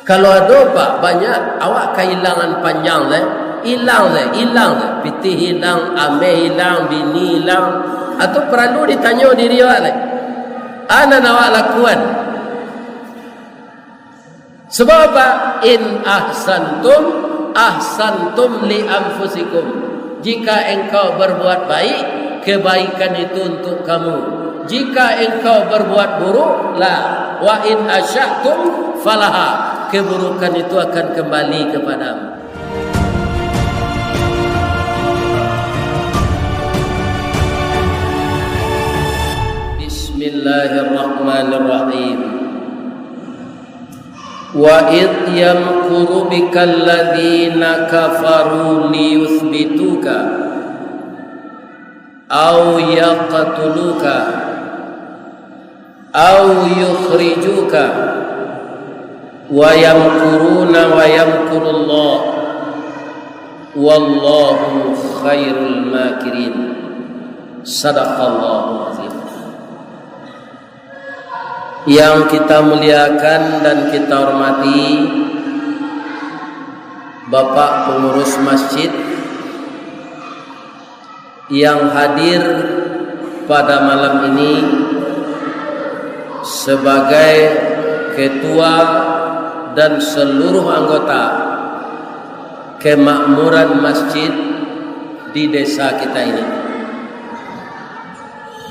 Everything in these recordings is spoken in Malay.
Kalau ada pak banyak awak kehilangan panjang hilang pitih hilang, ame hilang, bini hilang, atau perlu ditanya diri awak ana awak lakukan. Sebab apa? In ahsantum li anfusikum. Jika engkau berbuat baik, kebaikan itu untuk kamu. Jika engkau berbuat buruk, la wa in asya'tum falaha. Keburukan itu akan kembali kepadamu. Bismillahirrahmanirrahim. Wa id yamkuru bikal ladzina kafaru liyuthbituka aw yaqtuluka aw yukhrijuka wa yamkuruna wa yamkurullah wallahu khairul makirin. Sadaqallahu azim. Yang kita muliakan dan kita hormati Bapak pengurus masjid yang hadir pada malam ini sebagai ketua dan seluruh anggota kemakmuran masjid di desa kita ini.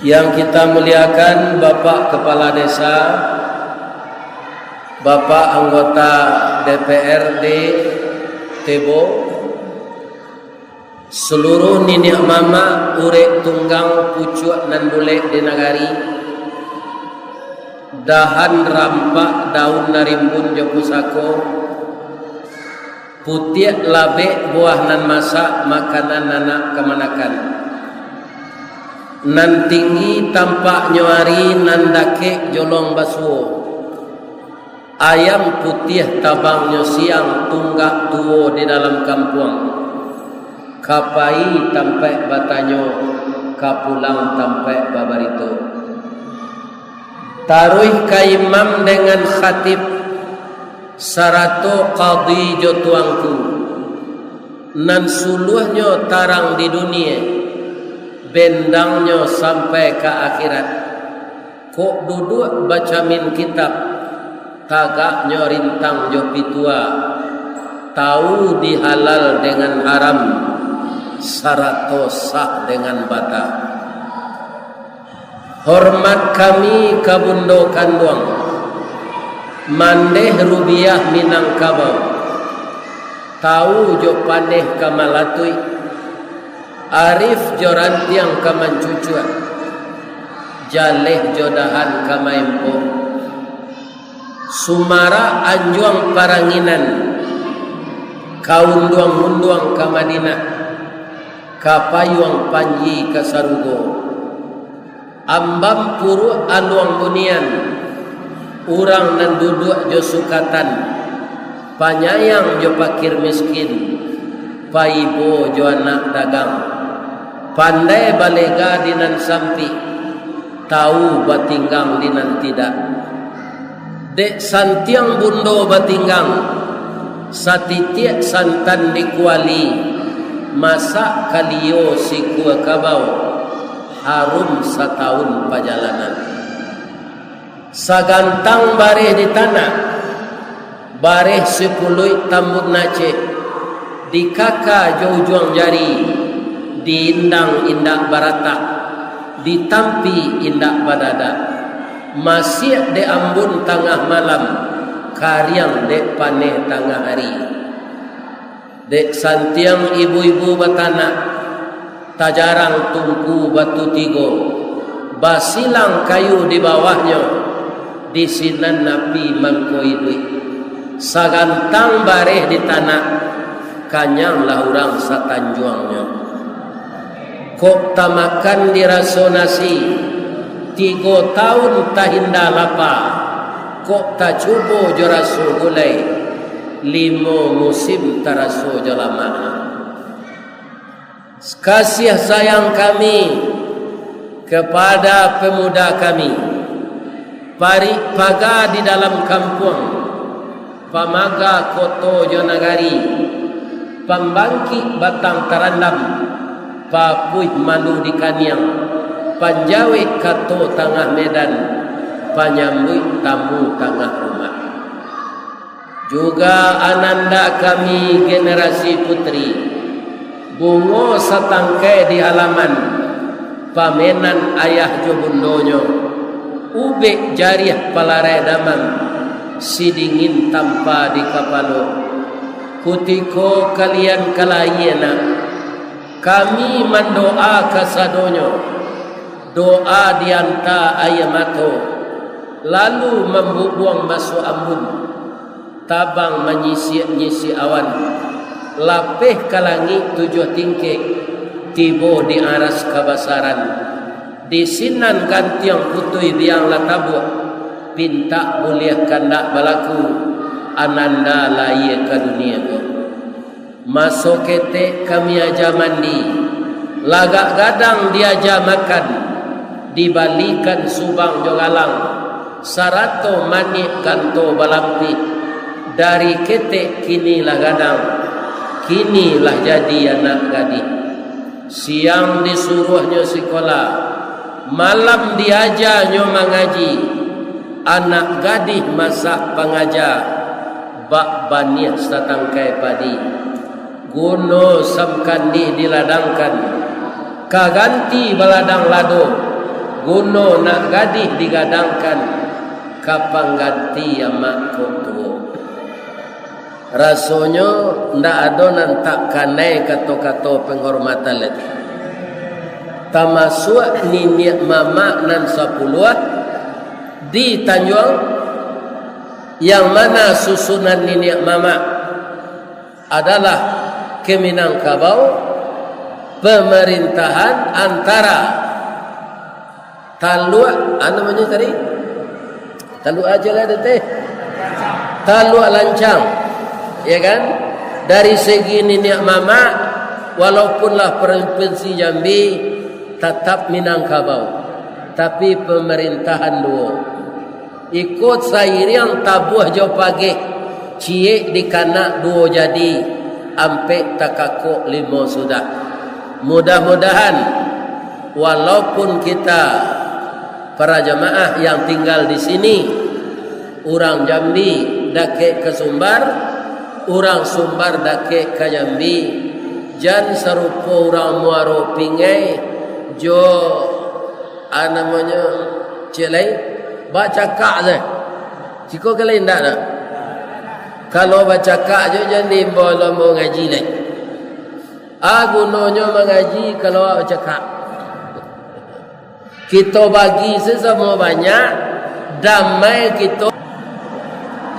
Yang kita muliakan Bapak Kepala Desa, Bapak anggota DPRD Tebo, seluruh ninik mama urek tunggang pucuk nan bulek di nagari, dahan rampak daun narimbun jopusako, putih labek buah nan masak makanan anak kemanakan, nan tinggi tampak nyuari nan dakek jolong basuo, ayam putih tabangnya siang tunggak tuo di dalam kampung, kapai tampai batanyo kapulang tampai babarito, taruh kaimam dengan khatib sarato qadi jotuangku, nan suluhnya tarang di dunia, bendangnya sampai ke akhirat. Kok duduk baca min kitab, tagaknya rintang jopi tua, tahu dihalal dengan haram, sarato sah dengan bata. Hormat kami kabundo kanduang, mandeh rubiah Minangkabau, tahu jo pandeh kamalatui, arif jorantiang kamancucuan, jaleh jodahan kamaimpo, sumara anjuang paranginan, kaunduang-unduang kamadinah, kapayuang panji kasarugo, ambam puru anuang bunian, urang nan duduk jo sukatan, panyayang jo pakir miskin, paibo jo anak dagang, pandai balega dinan sampi, tahu batinggang dinan tidak. Dek santiang bundo batinggang, satitiak santan dikuali, masak kaliyo si kua kabau, harum setahun perjalanan. Sagantang bareh di tanah, bareh sepuluh tambut nace, di kaka jauh-juang jari, di indang indak barata, di tampi indak badada, masih de ambun tengah malam, karyang de paneh tengah hari. Dek santiang ibu-ibu batanak, tajarang tungku batu tigo, basilang kayu di bawahnya, di sinan napi mangkoi duit, sagantang bareh di tanah, kanyang lahurang satanjuangnya. Kok tamakan diraso nasi, 3 tahun tahinda lapa, kok tak cubo joraso gulai, 5 musim taraso jalama. Kasih sayang kami kepada pemuda kami, paga di dalam kampung, pamaga koto jonagari, pambangki batang tarandam, papuih malu di kaniang, panjawe kato tengah medan, panyambut tamu tengah rumah. Juga ananda kami generasi putri, bungo satangkai di halaman, pamenan ayah jobundonyo, ube jariah palarai daman, sidingin tanpa di kapalo. Kutiko kalian kalayena, kami mendoa kasadonyo, doa dianta ayamato, lalu membubuang masuk ambun, tabang menyisi awan, lapeh kalangi 7 tingkek, tibo di aras kabasaran, di sinan gantiang putui biang latabu, pinta boleh kandak balaku, ananda laye ke dunia ko. Masuk kete kami aja mandi, lagak gadang diaja makan, dibalikan subang jogalang, sarato manik kanto balampi, dari kete kinilah gadang, kinilah jadi anak gadis. Siang disuruhnya sekolah, malam diajarnya mengaji, anak gadis masak pengajar, bak baniah satangkai padi, guno samkandi diladangkan, kaganti baladang lado, guno nak gadis digadangkan, kapang ganti amak kotuo. Rasanya ndak ada nantak kanai kato-kato penghormatan lagi. Tamasuk nini mama nan 10 di Tanjung, yang mana susunan nini mama adalah ke Minangkabau, pemerintahan antara Taluk, namanya tadi Taluk aja lah teh, Taluk Lancang. Ya kan, dari segi nenek mama, walaupunlah provinsi Jambi tetap Minangkabau, tapi pemerintahan dua ikut sairiang tabuh jauh pagi, cie di kanak dua jadi, ampe takako 5 sudah. Mudah-mudahan walaupun kita para jamaah yang tinggal di sini, orang Jambi dake ke Sumbar, orang Sumbar dake ke Jambi, jan serupa orang Muaro Pingai, jo namanya celai baca kak je. Ciko kalian ndak dah. Kalau baca kak je jadi boleh mau ngaji leh. Gunanya mengaji kalau baca kak. Kita bagi sesama banyak, damai kita.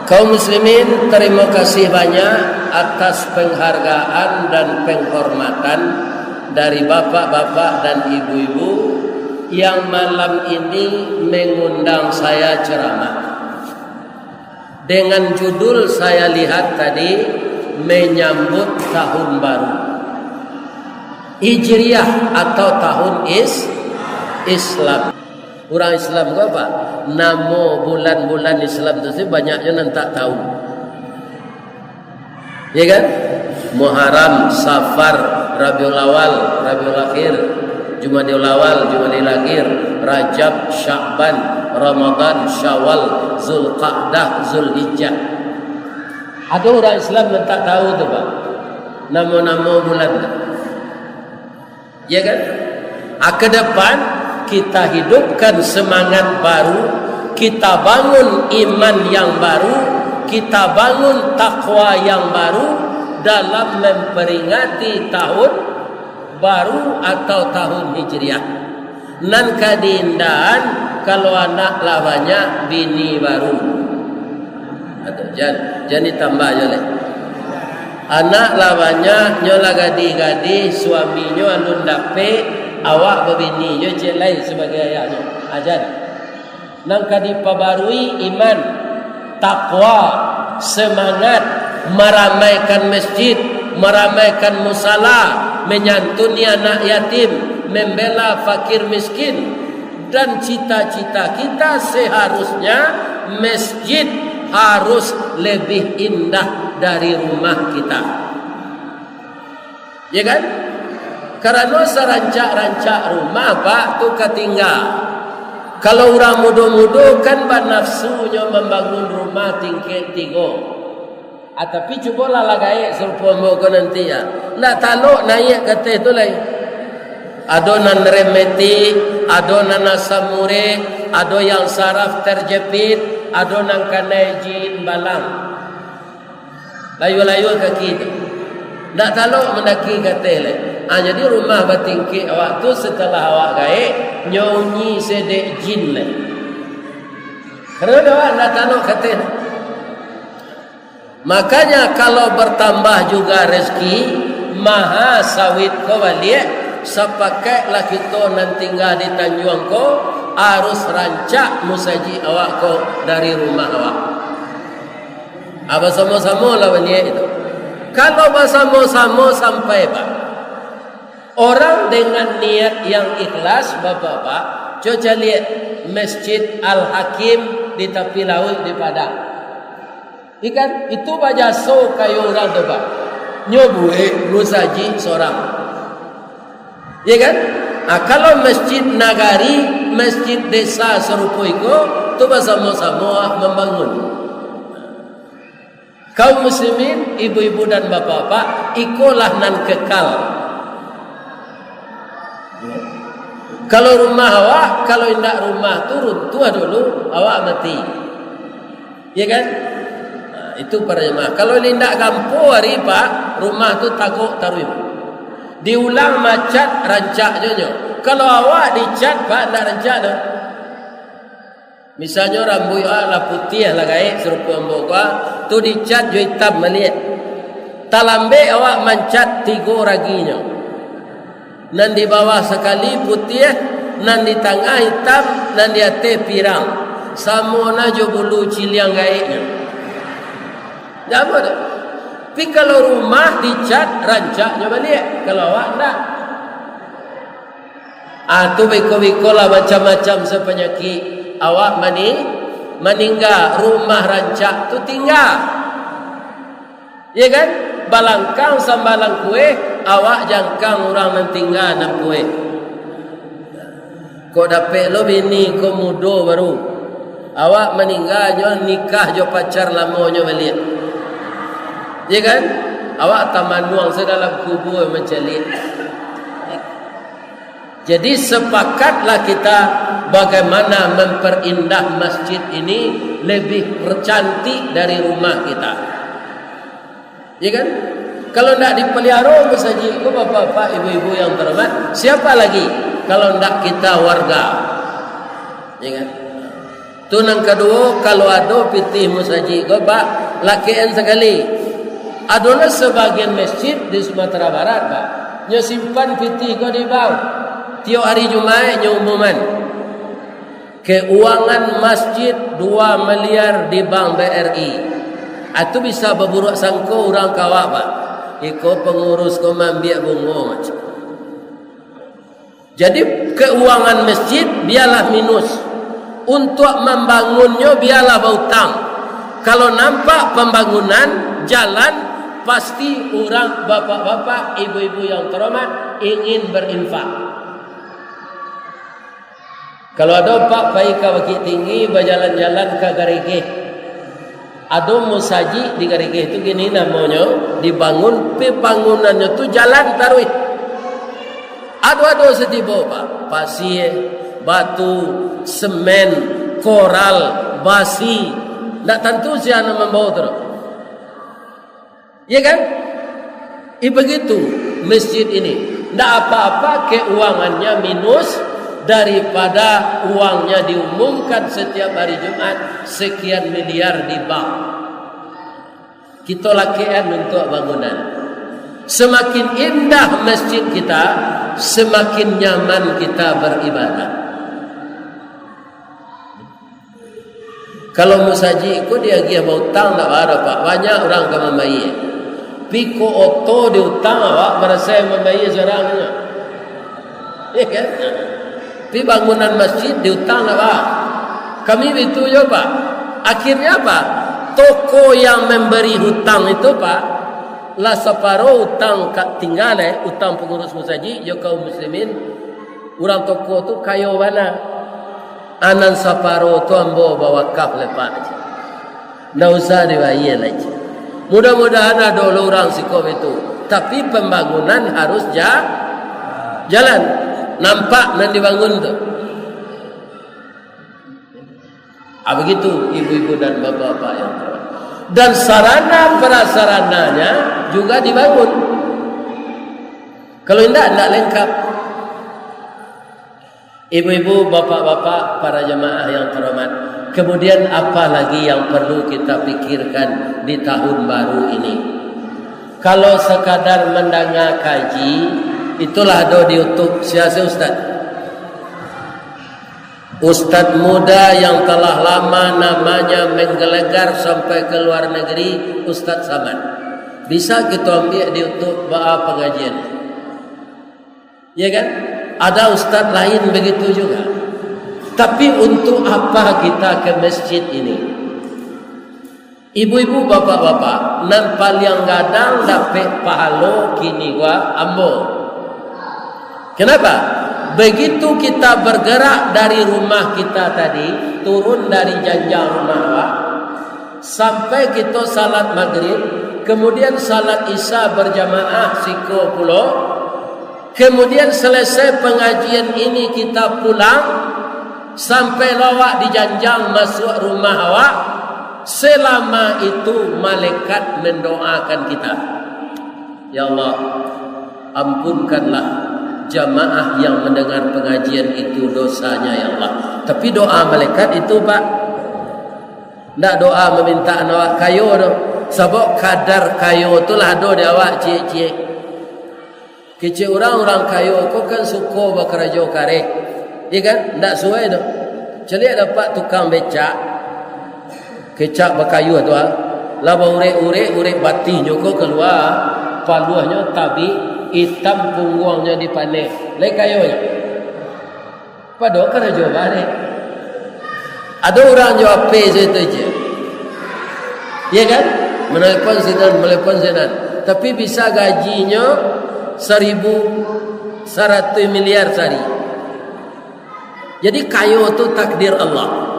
Kaum muslimin, terima kasih banyak atas penghargaan dan penghormatan dari bapak-bapak dan ibu-ibu yang malam ini mengundang saya ceramah. Dengan judul saya lihat tadi, menyambut tahun baru Hijriah atau tahun Islam. Orang Islam ke apa? Nama bulan-bulan Islam itu banyaknya yang tak tahu. Ya kan? Muharram, Safar, Rabiul Awal, Rabiul Akhir, Jumadil Awal, Jumadil Akhir, Rajab, Sya'ban, Ramadan, Syawal, Zulqa'dah, Zulhijjah. Ada orang Islam yang tak tahu tu Pak, nama-nama bulan. Ya kan? Ke depan kita hidupkan semangat baru, kita bangun iman yang baru, kita bangun takwa yang baru dalam memperingati tahun baru atau tahun Hijriah. Nan kadindan kalau anak lawannya bini baru. Atau jangan tambah aja leh. Anak lawannya nyola gadi-gadi, suaminya alun dape, awak berbini je jelai sebagai ayahnya. Ajar. Nang kadi pabarui iman, takwa, semangat, meramaikan masjid, meramaikan musala, menyantuni anak yatim, membela fakir miskin. Dan cita-cita kita seharusnya masjid harus lebih indah dari rumah kita. Ya kan? Karena serancak-rancak rumah Pak tu ketinggal. Kalau orang muda-muda kan nafsunya membangun rumah tingkat 3. Tapi cubalah lagai serupa moga nanti ya. Nak taluk naik kata itu lain. Ada nan remeti, ada nan samure, ada yang saraf terjepit, ada nan kanai jin balang. Layu-layu kaki itu. Nak taluk mendaki kata lain. Jadi rumah bertingkik awak tu setelah awak gaik nyonyi sedek jin lah. Kerana awak nak taluk kata. Makanya kalau bertambah juga rezeki maha sawit kau balik sepakailah kita nanti tinggal di Tanjung kau harus rancak musaji awak kau dari rumah awak. Apa sama-sama lah balik itu. Kalau bersama-sama sampai Pak, orang dengan niat yang ikhlas, Bapak-bapak, coba lihat Masjid Al-Hakim di tepi laut di Padang. Ikan itu baca so kayu orang tu Pak. Nyobue musaji seorang. Ya kan? Kalau Masjid Nagari, Masjid Desa serupa itu, tu bersama-sama membangun. Kaum muslimin, ibu-ibu dan bapak-bapak, ikulah nan kekal. Kalau rumah awak, kalau indak rumah tu runtuh dulu, awak mati. Ya kan? Nah, itu para jemaah. Kalau indak kampung hari Pak, rumah tu takut taruh. Diulang macat rancak jonyo. Kalau awak dicat Pak ndak rancak dah. Misalnya rambut lah putih lah gaik serupa amboga, tu dicat jo hitam melihat. Talambe awak mancat 3 raginya. Nan di bawah sekali putih, nan di tengah hitam, nan di atas pirang. Samona jo bulu ciliang gaiknya. Apa dah? Tapi kalau rumah dicat rancaknya balik. Kalau awak tak. Tu beko-beko lah macam-macam sepenyakit. Awak meninggal rumah rancak tu tinggal. Ya kan? Balangkang sambalang kue, awak jangkang orang nan tinggal nan kue. Kau dapat lo bini kau muda baru. Awak meninggalnya nikah jo pacar lamanya balik. Ya kan? Awak tamanuang sedalam kubur mencelit. Jadi sepakatlah kita bagaimana memperindah masjid ini lebih cantik dari rumah kita. Ya kan? Kalau tidak dipelihara masjid itu bapak-bapak, ibu-ibu yang terhormat, siapa lagi kalau tidak kita warga? Ya kan? Itu yang kedua, kalau ada pitih masjid itu Pak, lakian sekali. Adalah sebagian masjid di Sumatera Barat Pak, nya simpan pitih itu di bawah. Tiap hari Jumat umuman keuangan masjid 2 miliar di Bank BRI. Itu bisa berburuk sangka orang kawak Pak. Iko pengurus ko mambiak bunga macam. Jadi keuangan masjid biarlah minus. Untuk membangunnya biarlah berhutang. Kalau nampak pembangunan jalan, pasti orang bapak-bapak, ibu-ibu yang terhormat ingin berinfak. Kalau ada Pak baik ke Bukit Tinggi berjalan-jalan ke Garigih. Ada musaji di Garigih itu gini namanya, dibangun bangunannya tu jalan taruh. Ada setiap Pak, pasir, batu, semen, koral, basi. Tak tentu siapa membawa terus. Ya kan? Begitu masjid ini. Tak apa-apa keuangannya minus daripada uangnya diumumkan setiap hari Jumat sekian miliar di bank. Kita lakian untuk bangunan. Semakin indah masjid kita, semakin nyaman kita beribadah. Kalau musaji ikut dia dia berhutang tak ada Pak. Banyak orang ke membayi. Piko oto diutang awak merasa membayi seorangnya. Ya kan? Di bangunan masjid diutang apa? Kami itu je Pak. Akhirnya apa? toko yang memberi hutang itu Pak, lah separuh hutang tinggal hutang pengurus musaji ya kaum muslimin, orang toko tu kayo mana anan separuh tu ambo bawa kaf lepas aja, ndak usah diwayai lagi. Mudah-mudahan ada orang sikap itu, tapi pembangunan harus jalan, nampak dan dibangun tu. Begitu ibu-ibu dan bapak-bapak yang terhormat. Dan sarana prasarananya juga dibangun. Kalau tidak lengkap. Ibu-ibu, bapak-bapak, para jemaah yang terhormat. Kemudian apa lagi yang perlu kita pikirkan di tahun baru ini? Kalau sekadar mendengar kaji, itulah ada di YouTube. Siapa Ustaz? Ustaz muda yang telah lama namanya menggelegar sampai ke luar negeri, Ustaz Samad. Bisa kita ambil di YouTube bawa pengajian. Ya kan? Ada ustaz lain begitu juga. Tapi untuk apa kita ke masjid ini? Ibu-ibu, bapak-bapak, nampal yang gadang dapat pahala kini gua ambo. Kenapa? Begitu kita bergerak dari rumah kita tadi, turun dari janjang rumah awak, sampai kita salat maghrib, kemudian salat isya berjamaah siko pulau, kemudian selesai pengajian ini kita pulang, sampai lawak di janjang masuk rumah awak, selama itu malaikat mendoakan kita. Ya Allah, ampunkanlah jamaah yang mendengar pengajian itu dosanya ya Allah. Tapi doa malaikat itu Pak, tidak doa meminta awak kayo tu. Sebab kadar kayo tu lah ada di awak cik-cik. Kecik orang-orang kayo kau kan suka bekerja kareh, ya kan? Tidak suai tu. Celik dapat tukang becak, kecak berkayu tu laba urek batinya kau keluar, paluahnya tabi hitam, punggungnya dipanen. Lai kayonya. Padahal kerja balik. Ada orang jawab P itu je. Ya kan? Melepon sinan. Tapi bisa gajinya 1.100 miliar sehari. Jadi kayo itu takdir Allah.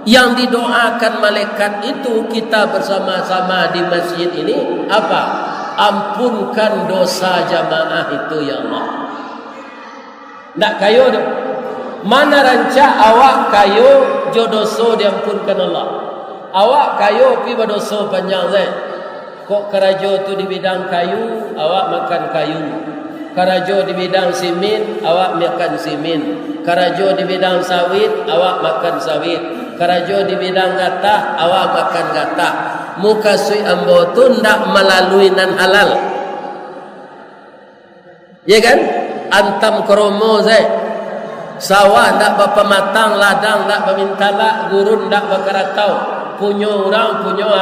Yang didoakan malaikat itu kita bersama-sama di masjid ini apa? Ampunkan dosa jamaah itu ya Allah. Nak kayo dah. Mana rancak awak kayo jodoso diampunkan Allah. Awak kayo pi berdosa panjang zat. Kok kerajo tu di bidang kayu, awak makan kayu. Kerajo di bidang simin, awak makan simin. Kerajo di bidang sawit, awak makan sawit. Kerajo di bidang gatah, awak makan gatah. Muka sui ambo tu ndak melalui nan halal. Ya kan? Antam kromo zai. Sawah ndak bapa matang, ladang ndak bermintala, gurun ndak berkeratau. Punyo orang punyo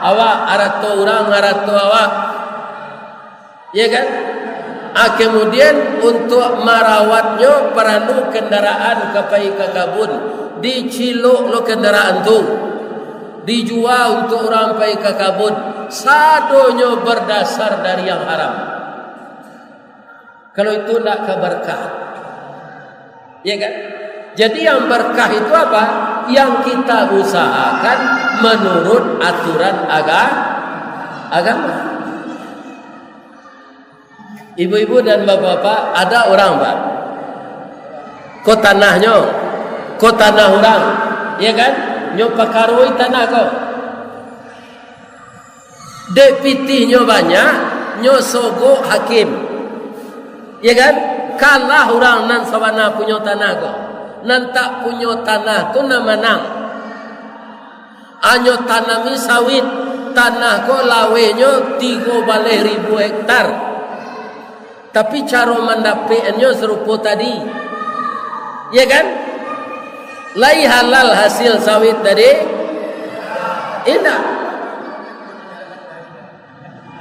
awak, arato orang arato awak. Ya kan? Kemudian untuk merawatnya perlu kendaraan kapai ke kabun. Diciluk lo kendaraan tu, dijual untuk orang pergi ke kabun, sadonya berdasar dari yang haram. Kalau itu tidak keberkah, ya kan? Jadi yang berkah itu apa? Yang kita usahakan menurut aturan agama. Ibu-ibu dan bapak-bapak, ada orang Pak, kau tanahnya, kau tanah orang, ya kan? Nyo pakarui tanah kau. Dek pitihnya banyak, nyo sogo hakim. Ya kan? Kalah orang nan sawana punya tanah kau. Nan tak punya tanah tu na menang. Anyo tanami sawit, tanah kau lawenyo 3.000 hektar. Tapi cara mendapatnya serupa tadi. Ya kan? Lai halal hasil sawit tadi? Tidak.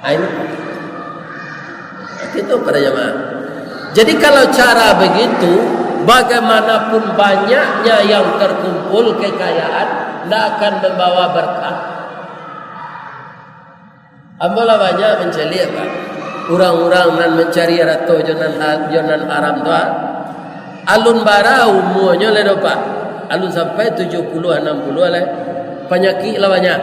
Ini itu para jemaah. Jadi kalau cara begitu, bagaimanapun banyaknya yang terkumpul kekayaan, tidak akan membawa berkah. Ambola banyak mencari apa? Orang-orang nan mencari rato jonan haram tu. Alun bara umurnya le dopa. Alun sampai 70 60 le. Penyakit lah banyak.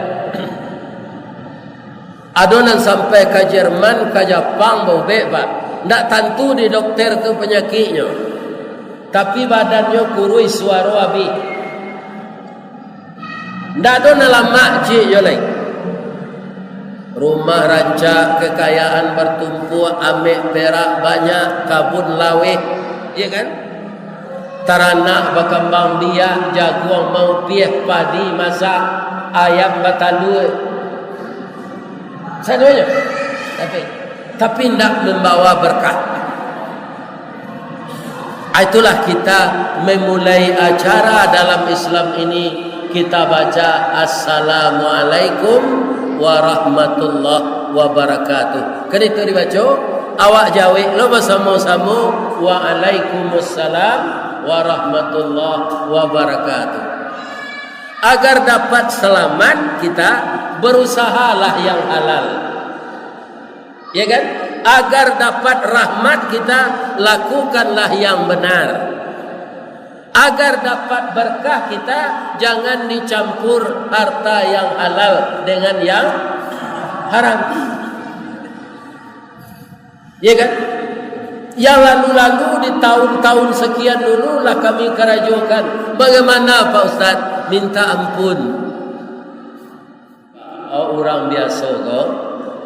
Adonan sampai ke Jerman, ke Jepang bobe pak. Ndak tentu di dokter tu penyakitnya. Tapi badannya kurui suara abi. Ndak ada lama je yo lai. Rumah rancak, kekayaan bertumpuk, amek perak banyak, kabun laweh, ya kan? Taranak berkembang biak, jagung mau pieh, padi masak, ayam batalui. Semuanya. Tapi tidak membawa berkah. Itulah kita memulai acara dalam Islam ini, kita baca Assalamualaikum warahmatullahi wabarakatuh. Kan itu dibaca, awak jawab lo bersama-sama Waalaikumsalam warahmatullahi wabarakatuh. Agar dapat selamat, kita berusahalah yang halal. Ya kan? Agar dapat rahmat, kita lakukanlah yang benar. Agar dapat berkah, kita jangan dicampur harta yang halal dengan yang haram. Ya kan? Yang lalu-lalu di tahun-tahun sekian dulu lah kami kerajukan. Bagaimana Pak Ustaz? Minta ampun. Orang biasa kok.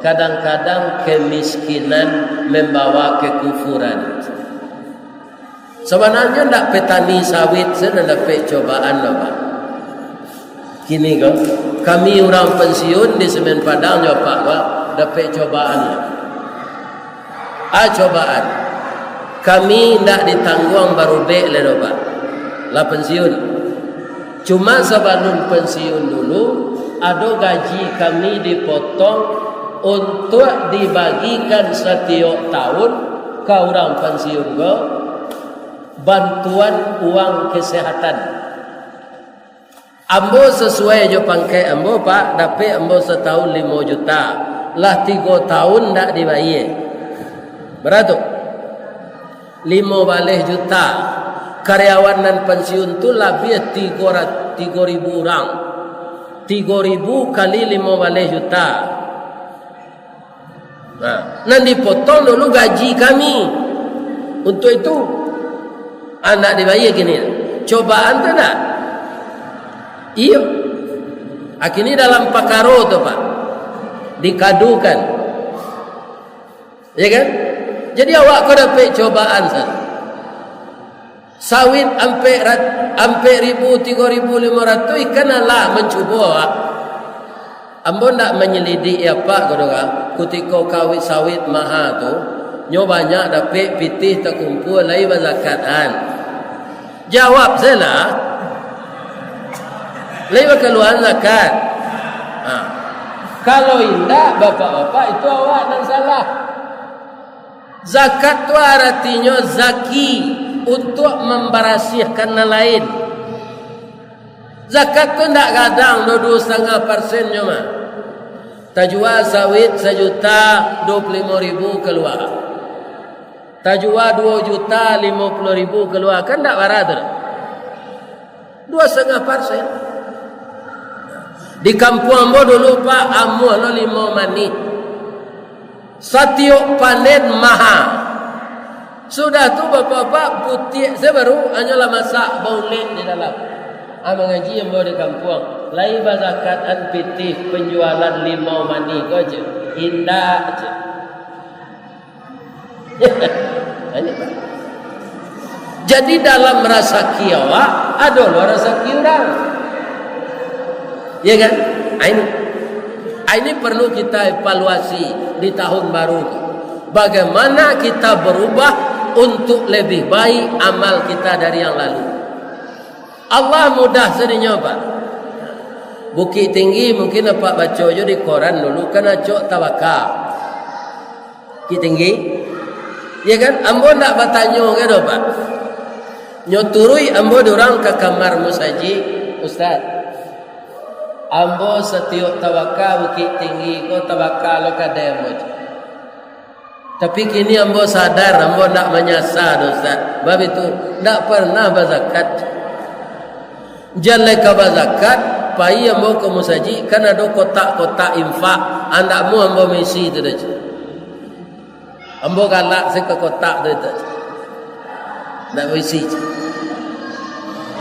Kadang-kadang kemiskinan membawa kekufuran. Sebenarnya tidak petani sawit saya dapat cobaan loh Pak. Kini kok kami orang pensiun di Semen Padang ya Pak dapat cobaan. Cobaan. Kami tidak ditanggung baru be le Pak. Lah pensiun. Cuma sebelum pensiun dulu ada gaji kami dipotong untuk dibagikan setiap tahun ke orang pensiun go bantuan uang kesehatan. Ambo sesuai je pangkai ambo Pak, dapat ambo setahun 5 juta. Lah 3 tahun tak dibayar. Berapa? 5 balih juta. Karyawan dan pensiun tu lebih 3.000 orang. 3.000 kali 5 balih juta. Nah, dipotong dulu gaji kami. Untuk itu anak dibayar gini. Cobaan tu tak? Iya. Akhirnya dalam pakaro tu Pak. Dikadukan. Ya kan? Jadi awak kau dapat cobaan sana. Sawit ampe 1.000, 3.500 ikan lah mencuba. Ambo nak menyelidik apa kodora ketika kawit sawit mahal tu nyo banyak dapat pitih terkumpul lai zakatan. Jawab saya lai keluar zakat. Kalau indah bapak-bapak itu awak yang salah. Zakat tu artinya zaki untuk membersihkan lain. Zakat tu tak kadang 2,5% cuma. Tajua sawit 1.025.000 keluar. Tajua 2.050.000 keluar. Kan tak barat tu. 2,5%. Di kampung ambo dulu Pak amuh lo 5 mani. Setiap panen mahal. Sudah tu bapak-bapak putih saya baru hanyalah masak baulet di dalam. Mengaji yang bawa di kampung. Lai bazakatan pitih penjualan 5 mani kau je. Indah je. Ini Pak. Jadi dalam rasa kiawa ada luar rasa kiurang. Ya kan? Ini perlu kita evaluasi di tahun baru. Bagaimana kita berubah untuk lebih baik amal kita dari yang lalu. Allah mudah sedihnya Pak. Bukit Tinggi mungkin Pak baca je di koran dulu kan acok tawakal. Bukit Tinggi. Ya kan? Ambo nak bertanya ke Pak. Nyoturui ambo dorang ke kamar musaji Ustaz. Ambo setiap tawakal bukit tinggi ko tawakal lo kademo. Tapi kini ambo sadar ambo nak menyasar Ustaz. Bab itu tak pernah berzakat. Jalan ke berzakat, pai ambo ke musaji kan ada kotak-kotak infak. Andakmu ambo misi tu dah. Ambo galak ke kotak tu dah. Nak misi.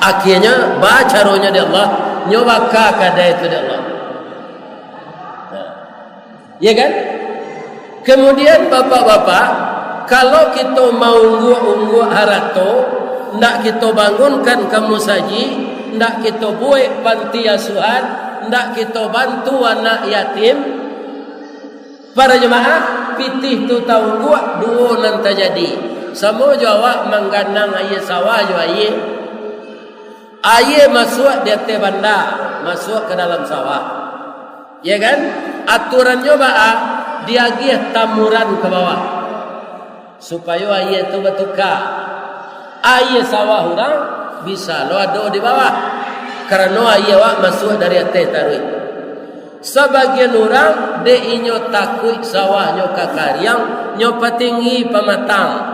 Akhirnya baca rohnya di Allah, nyoba kada itu di Allah. Ya kan? Kemudian bapak-bapak, kalau kita mau ungguk harato, ndak kita bangunkan kamu saji, ndak kita buat panti asuhan, ndak kita bantu anak yatim. Para jemaah, pitih tu tahu ungguk dua nanti jadi. Semua jawab mengganang ayat sawah jo ayat. Ayat masuk di atas bandar, masuk ke dalam sawah. Ya kan? Aturannya ba'a diagih tamuran ke bawah. Supaya ayat itu bertukar. Ayat sawah orang bisa lo ada di bawah. Karena ayat wak masuk dari atas taruh. Sebagian orang dia inyo takut sawahnya kakariang, nyo patinggi pematang.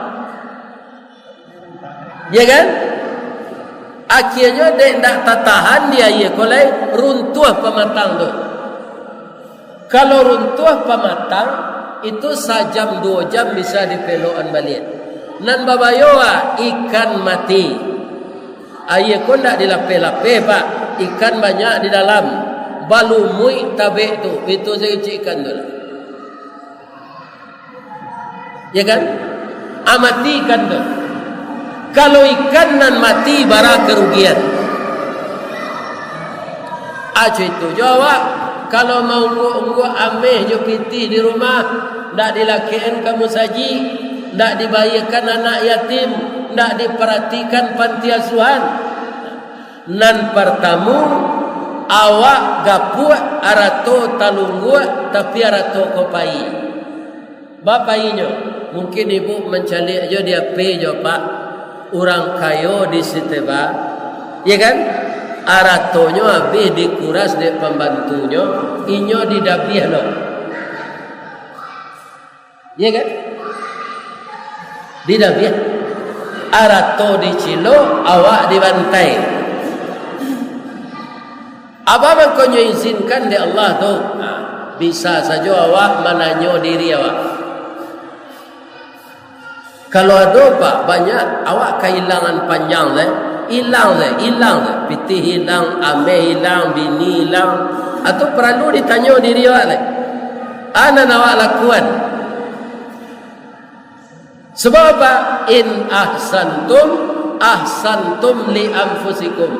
Ya kan? Akhirnya dia tak tahan dia ye kolai runtuh pematang tu. Kalau runtuh pematang itu sajam 2 jam bisa dipelokan balik. Nan babayoa ikan mati. Aye ko ndak dilape-lape pak. Ikan banyak di dalam. Balumui tabe tu. Itu saya ikan tu. Ya kan? Amati ikan tu. Kalau ikan nan mati bara kerugian. Aja itu jawab. Kalau mau ungguk ameh jo piti di rumah, ndak dilakian kamu saji, ndak dibayarkan anak yatim, ndak diperhatikan panti asuhan. Nan pertamu awak gapuak arato talungguk tapi arato kopai. Bapaknya mungkin ibu mencalik aja dia pe jo pak. Orang kayo di Siteba, ya kan? Aratonyo habis dikuras dek pembantunya, inyo didabiah no, ya kan? Didabiah. Arato dicilo, awak dibantai. Apa mengkonyo izinkan di Allah tu? Nah, bisa saja awak menanyo diri awak. Kalau ada pak banyak awak kehilangan panjang hilang pitih hilang, ameh hilang, bini hilang, atau perlu ditanya diri awak ana awak lakukan. Sebab apa? In ahsantum li anfusikum.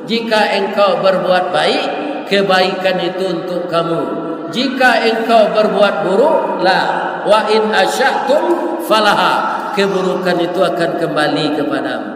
Jika engkau berbuat baik, kebaikan itu untuk kamu. Jika engkau berbuat buruk, la wa in asya'tum falaha. Keburukan itu akan kembali kepadamu.